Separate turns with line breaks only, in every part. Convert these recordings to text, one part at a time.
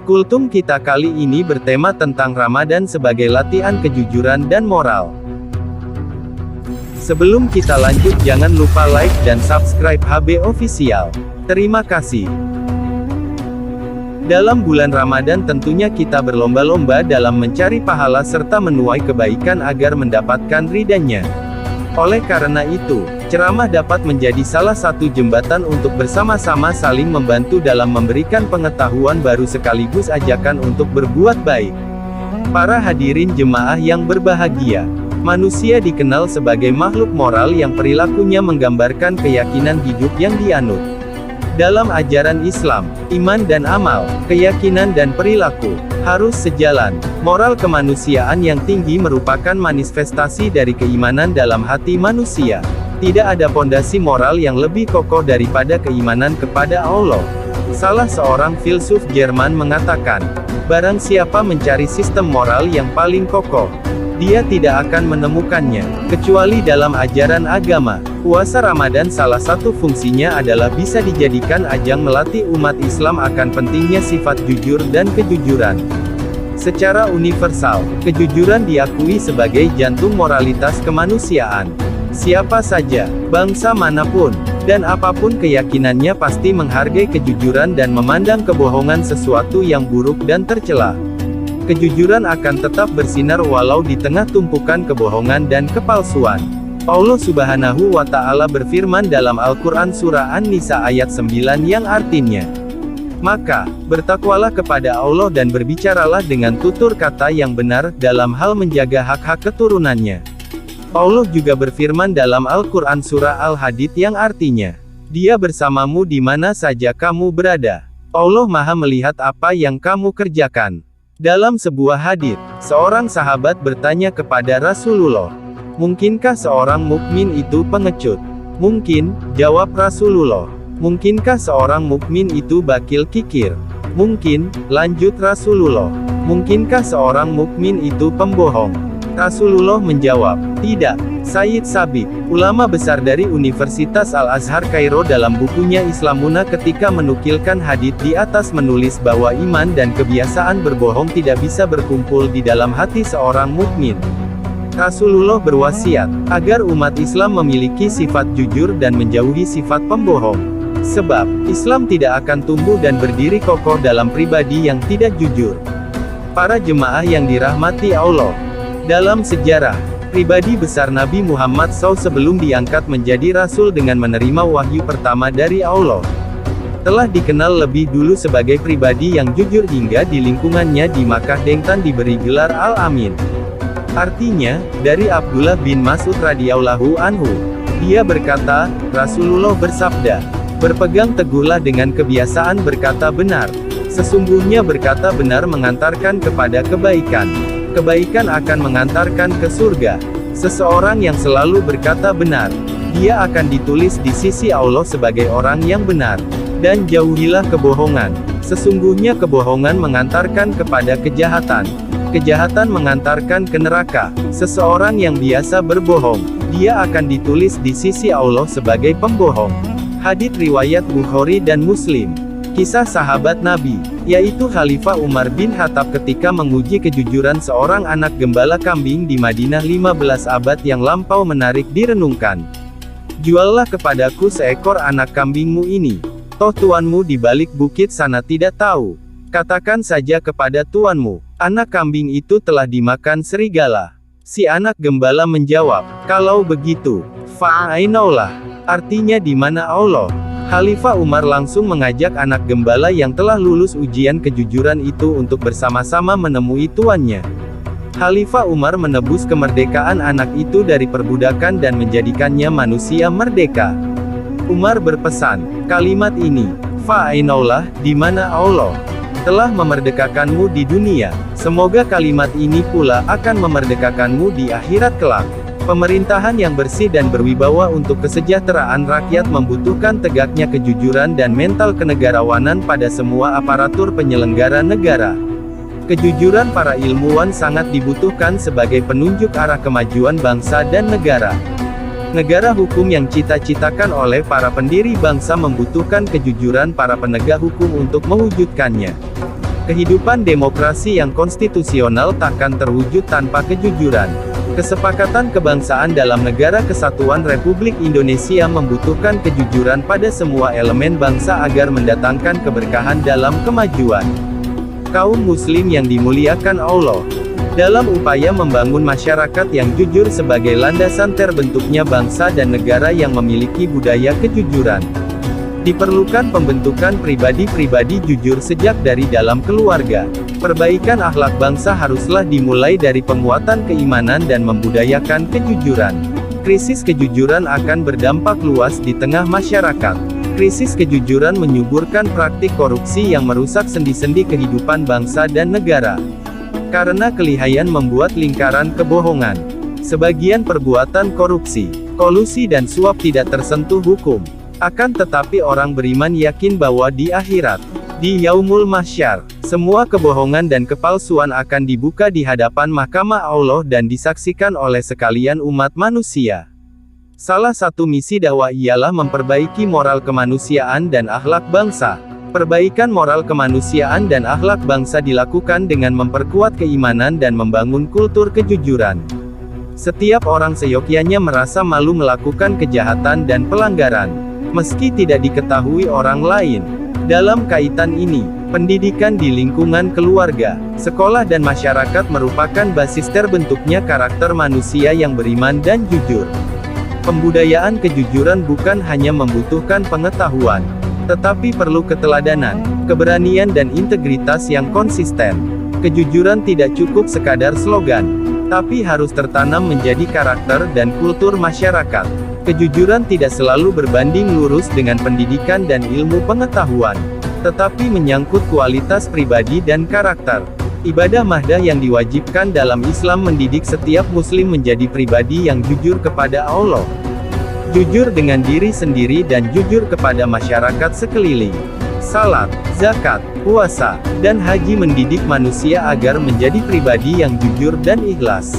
Kultum kita kali ini bertema tentang Ramadan sebagai latihan kejujuran dan moral. Sebelum kita lanjut, jangan lupa like dan subscribe HB Official. Terima kasih. Dalam bulan Ramadan tentunya kita berlomba-lomba dalam mencari pahala serta menuai kebaikan agar mendapatkan ridha-Nya. Oleh karena itu, ceramah dapat menjadi salah satu jembatan untuk bersama-sama saling membantu dalam memberikan pengetahuan baru sekaligus ajakan untuk berbuat baik. Para hadirin jemaah yang berbahagia, manusia dikenal sebagai makhluk moral yang perilakunya menggambarkan keyakinan hidup yang dianut. Dalam ajaran Islam, iman dan amal, keyakinan dan perilaku, harus sejalan. Moral kemanusiaan yang tinggi merupakan manifestasi dari keimanan dalam hati manusia. Tidak ada pondasi moral yang lebih kokoh daripada keimanan kepada Allah. Salah seorang filsuf Jerman mengatakan, barang siapa mencari sistem moral yang paling kokoh, dia tidak akan menemukannya, kecuali dalam ajaran agama. Puasa Ramadan salah satu fungsinya adalah bisa dijadikan ajang melatih umat Islam akan pentingnya sifat jujur dan kejujuran. Secara universal, kejujuran diakui sebagai jantung moralitas kemanusiaan. Siapa saja, bangsa manapun, dan apapun keyakinannya pasti menghargai kejujuran dan memandang kebohongan sesuatu yang buruk dan tercela. Kejujuran akan tetap bersinar walau di tengah tumpukan kebohongan dan kepalsuan. Allah Subhanahu wa Ta'ala berfirman dalam Al-Quran Surah An-Nisa ayat 9 yang artinya, maka, bertakwalah kepada Allah dan berbicaralah dengan tutur kata yang benar, dalam hal menjaga hak-hak keturunannya. Allah juga berfirman dalam Al-Quran Surah Al-Hadid yang artinya, Dia bersamamu di mana saja kamu berada. Allah Maha melihat apa yang kamu kerjakan. Dalam sebuah hadits, seorang sahabat bertanya kepada Rasulullah, mungkinkah seorang mukmin itu pengecut? Mungkin, jawab Rasulullah. Mungkinkah seorang mukmin itu bakil kikir? Mungkin, lanjut Rasulullah. Mungkinkah seorang mukmin itu pembohong? Rasulullah menjawab, tidak. Sayyid Sabiq, ulama besar dari Universitas Al-Azhar Kairo dalam bukunya Islamuna ketika menukilkan hadits di atas menulis bahwa iman dan kebiasaan berbohong tidak bisa berkumpul di dalam hati seorang mukmin. Rasulullah berwasiat, agar umat Islam memiliki sifat jujur dan menjauhi sifat pembohong. Sebab, Islam tidak akan tumbuh dan berdiri kokoh dalam pribadi yang tidak jujur. Para jemaah yang dirahmati Allah, dalam sejarah, pribadi besar Nabi Muhammad SAW sebelum diangkat menjadi Rasul dengan menerima wahyu pertama dari Allah, telah dikenal lebih dulu sebagai pribadi yang jujur hingga di lingkungannya di Makkah Dengtan diberi gelar Al-Amin. Artinya, dari Abdullah bin Mas'ud radhiyallahu anhu, dia berkata, Rasulullah bersabda, berpegang teguhlah dengan kebiasaan berkata benar. Sesungguhnya berkata benar mengantarkan kepada kebaikan. Kebaikan akan mengantarkan ke surga. Seseorang yang selalu berkata benar, dia akan ditulis di sisi Allah sebagai orang yang benar. Dan jauhilah kebohongan. Sesungguhnya kebohongan mengantarkan kepada kejahatan. Kejahatan mengantarkan ke neraka. Seseorang yang biasa berbohong, dia akan ditulis di sisi Allah sebagai pembohong. Hadits riwayat Bukhari dan Muslim. Kisah sahabat Nabi, yaitu Khalifah Umar bin Khattab ketika menguji kejujuran seorang anak gembala kambing di Madinah 15 abad yang lampau menarik direnungkan. Juallah kepadaku seekor anak kambingmu ini. Toh tuanmu di balik bukit sana tidak tahu. Katakan saja kepada tuanmu, anak kambing itu telah dimakan serigala. Si anak gembala menjawab, kalau begitu, fa'ainaulah. Artinya di mana Allah? Khalifah Umar langsung mengajak anak gembala yang telah lulus ujian kejujuran itu untuk bersama-sama menemui tuannya. Khalifah Umar menebus kemerdekaan anak itu dari perbudakan dan menjadikannya manusia merdeka. Umar berpesan, kalimat ini, fa'ainaulah, di mana Allah telah memerdekakanmu di dunia, semoga kalimat ini pula akan memerdekakanmu di akhirat kelak. Pemerintahan yang bersih dan berwibawa untuk kesejahteraan rakyat membutuhkan tegaknya kejujuran dan mental kenegarawanan pada semua aparatur penyelenggara negara. Kejujuran para ilmuwan sangat dibutuhkan sebagai penunjuk arah kemajuan bangsa dan negara. Negara hukum yang cita-citakan oleh para pendiri bangsa membutuhkan kejujuran para penegak hukum untuk mewujudkannya. Kehidupan demokrasi yang konstitusional takkan terwujud tanpa kejujuran. Kesepakatan kebangsaan dalam Negara Kesatuan Republik Indonesia membutuhkan kejujuran pada semua elemen bangsa agar mendatangkan keberkahan dalam kemajuan. Kaum muslim yang dimuliakan Allah. Dalam upaya membangun masyarakat yang jujur sebagai landasan terbentuknya bangsa dan negara yang memiliki budaya kejujuran, diperlukan pembentukan pribadi-pribadi jujur sejak dari dalam keluarga. Perbaikan akhlak bangsa haruslah dimulai dari penguatan keimanan dan membudayakan kejujuran. Krisis kejujuran akan berdampak luas di tengah masyarakat. Krisis kejujuran menyuburkan praktik korupsi yang merusak sendi-sendi kehidupan bangsa dan negara. Karena kelihayan membuat lingkaran kebohongan. Sebagian perbuatan korupsi, kolusi dan suap tidak tersentuh hukum. Akan tetapi orang beriman yakin bahwa di akhirat, di Yaumul Mahsyar, semua kebohongan dan kepalsuan akan dibuka di hadapan mahkamah Allah dan disaksikan oleh sekalian umat manusia. Salah satu misi dakwah ialah memperbaiki moral kemanusiaan dan akhlak bangsa. Perbaikan moral kemanusiaan dan akhlak bangsa dilakukan dengan memperkuat keimanan dan membangun kultur kejujuran. Setiap orang seyogyanya merasa malu melakukan kejahatan dan pelanggaran, meski tidak diketahui orang lain. Dalam kaitan ini, pendidikan di lingkungan keluarga, sekolah dan masyarakat merupakan basis terbentuknya karakter manusia yang beriman dan jujur. Pembudayaan kejujuran bukan hanya membutuhkan pengetahuan, tetapi perlu keteladanan, keberanian dan integritas yang konsisten. Kejujuran tidak cukup sekadar slogan, tapi harus tertanam menjadi karakter dan kultur masyarakat. Kejujuran tidak selalu berbanding lurus dengan pendidikan dan ilmu pengetahuan, tetapi menyangkut kualitas pribadi dan karakter. Ibadah mahdah yang diwajibkan dalam Islam mendidik setiap muslim menjadi pribadi yang jujur kepada Allah, jujur dengan diri sendiri dan jujur kepada masyarakat sekeliling. Salat, zakat, puasa, dan haji mendidik manusia agar menjadi pribadi yang jujur dan ikhlas.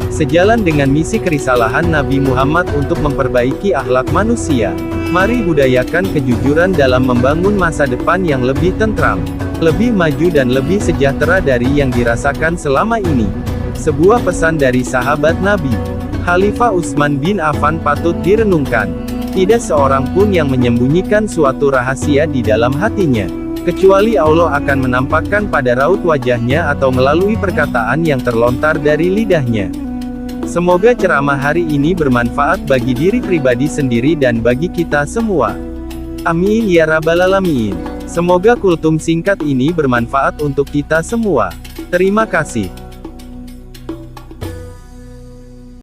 Sejalan dengan misi kerisalahan Nabi Muhammad untuk memperbaiki akhlak manusia, mari budayakan kejujuran dalam membangun masa depan yang lebih tentram, lebih maju dan lebih sejahtera dari yang dirasakan selama ini. Sebuah pesan dari sahabat Nabi, Khalifah Utsman bin Affan patut direnungkan. Tidak seorang pun yang menyembunyikan suatu rahasia di dalam hatinya, kecuali Allah akan menampakkan pada raut wajahnya atau melalui perkataan yang terlontar dari lidahnya. Semoga ceramah hari ini bermanfaat bagi diri pribadi sendiri dan bagi kita semua. Amin ya rabbal alamin. Semoga kultum singkat ini bermanfaat untuk kita semua. Terima kasih.